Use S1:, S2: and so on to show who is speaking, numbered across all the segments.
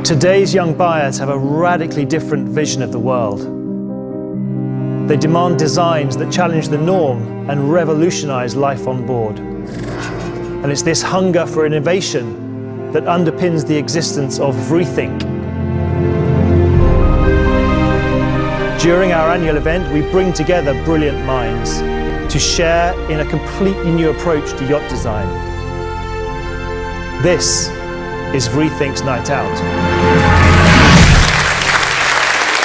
S1: Today's young buyers have a radically different vision of the world. They demand designs that challenge the norm and revolutionize life on board. And it's this hunger for innovation that underpins the existence of Vrithink. During our annual event, we bring together brilliant minds to share in a completely new approach to yacht design. This is Vrithink'S Night Out.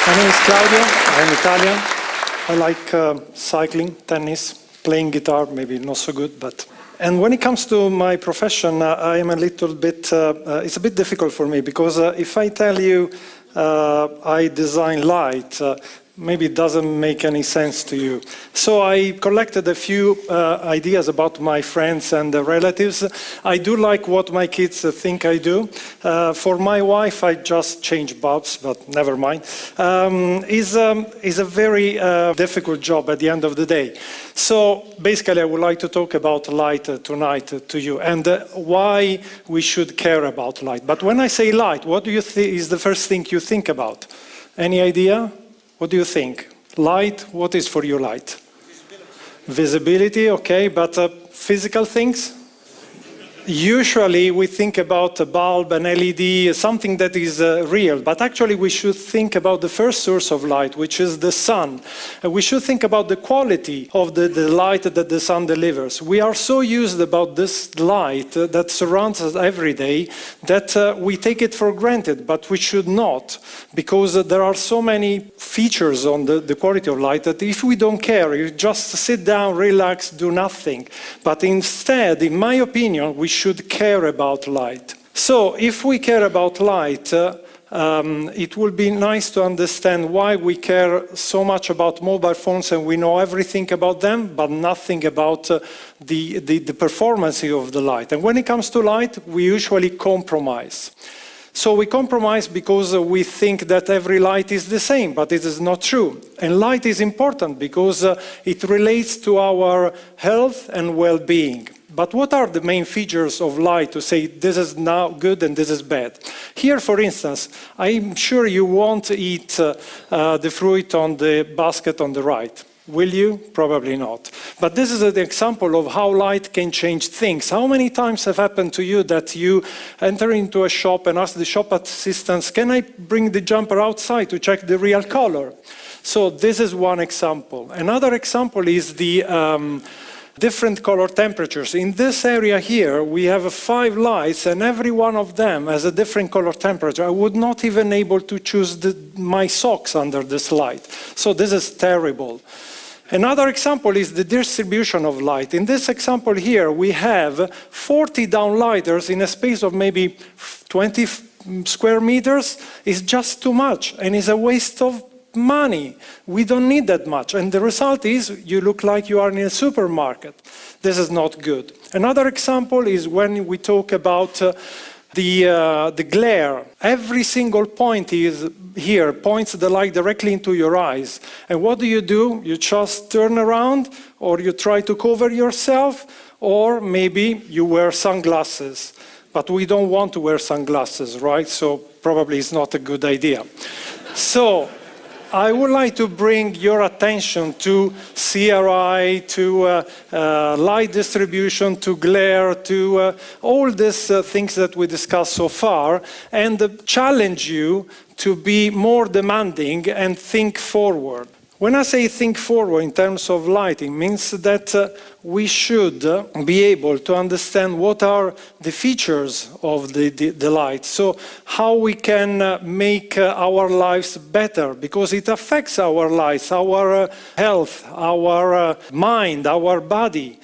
S2: My name is Claudio, I'm Italian. I like cycling, tennis, playing guitar, maybe not so good, but... And when it comes to my profession, I am a little bit, it's a bit difficult for me, because if I tell you I design light, maybe it doesn't make any sense to you. So I collected a few ideas about my friends and relatives. I do like what my kids think I do. For my wife, I just change bulbs, but never mind. It's a very difficult job at the end of the day. So basically, I would like to talk about light tonight to you and why we should care about light. But when I say light, what do you think is the first thing you think about? Any idea? What do you think? Light, what is for you light? Visibility, okay, but physical things? Usually we think about a bulb, an LED, something that is real, but actually we should think about the first source of light, which is the sun. And we should think about the quality of the light that the sun delivers. We are so used about this light that surrounds us every day that we take it for granted, but we should not, because there are so many features on the quality of light that if we don't care, you just sit down, relax, do nothing. But instead, in my opinion, we should care about light. So if we care about light, it will be nice to understand why we care so much about mobile phones and we know everything about them, but nothing about the performance of the light. And when it comes to light, we usually compromise. So we compromise because we think that every light is the same, but it is not true. And light is important because it relates to our health and well-being. But what are the main features of light to say this is now good and this is bad? Here, for instance, I'm sure you won't eat the fruit on the basket on the right. Will you? Probably not. But this is an example of how light can change things. How many times have happened to you that you enter into a shop and ask the shop assistants, can I bring the jumper outside to check the real color? So this is one example. Another example is the different color temperatures. In this area here, we have 5 lights and every one of them has a different color temperature. I would not even able to choose my socks under this light. So this is terrible. Another example is the distribution of light. In this example here, we have 40 downlighters in a space of maybe 20 square meters. It's just too much and it's a waste of money. We don't need that much. And the result is you look like you are in a supermarket. This is not good. Another example is when we talk about the glare. Every single point is here, points the light directly into your eyes. And what do? You just turn around, or you try to cover yourself, or maybe you wear sunglasses. But we don't want to wear sunglasses, right? So probably it's not a good idea. So I would like to bring your attention to CRI, to light distribution, to glare, to all these things that we discussed so far, and challenge you to be more demanding and think forward. When I say think forward in terms of lighting, means that we should be able to understand what are the features of the light. So how we can make our lives better, because it affects our lives, our health, our mind, our body.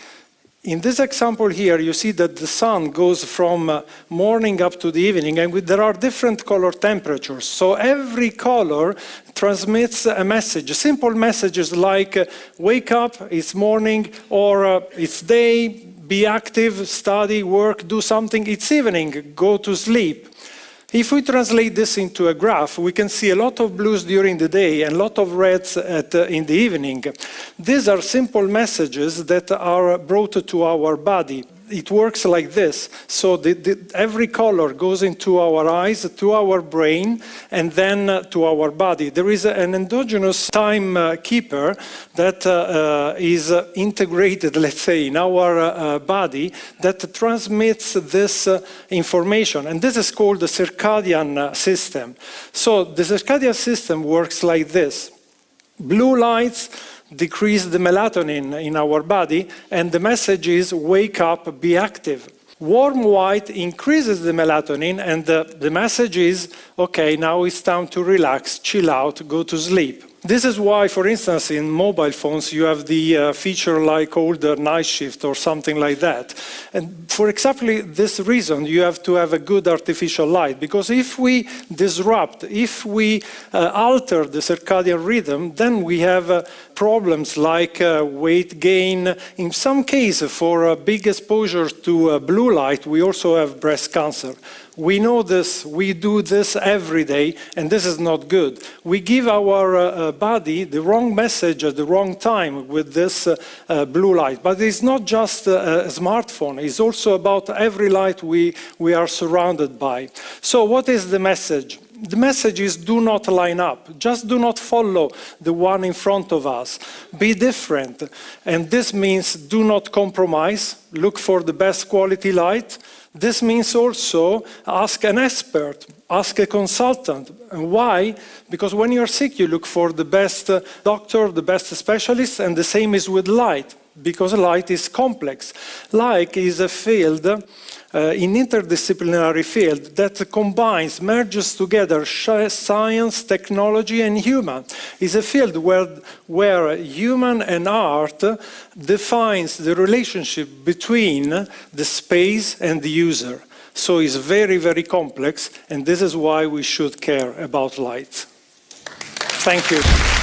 S2: In this example here, you see that the sun goes from morning up to the evening, and there are different color temperatures. So every color transmits a message, simple messages like wake up, it's morning, or it's day, be active, study, work, do something, it's evening, go to sleep. If we translate this into a graph, we can see a lot of blues during the day and a lot of reds in the evening. These are simple messages that are brought to our body. it works like this. So every color goes into our eyes, to our brain, and then to our body. There is an endogenous time keeper that is integrated, let's say, in our body that transmits this information. And this is called the circadian system. So the circadian system works like this. Blue lights decrease the melatonin in our body, and the message is wake up, be active. Warm white increases the melatonin, and the message is, okay, now it's time to relax, chill out, go to sleep. This is why, for instance, in mobile phones, you have the feature like called night shift or something like that. And for exactly this reason, you have to have a good artificial light, because if we disrupt, if we alter the circadian rhythm, then we have problems like weight gain. In some cases, for big exposure to blue light, we also have breast cancer. We know this, we do this every day, and this is not good. We give our body the wrong message at the wrong time with this blue light. But it's not just a smartphone, it's also about every light we are surrounded by. So what is the message? The message is do not line up. Just do not follow the one in front of us. Be different. And this means do not compromise. Look for the best quality light. This means also ask an expert, ask a consultant. And why? Because when you're sick, you look for the best doctor, the best specialist, and the same is with light, because light is complex. Light is a field, an interdisciplinary field that combines, merges together science, technology, and human. It's a field where human and art defines the relationship between the space and the user. So it's very, very complex, and this is why we should care about light. Thank you.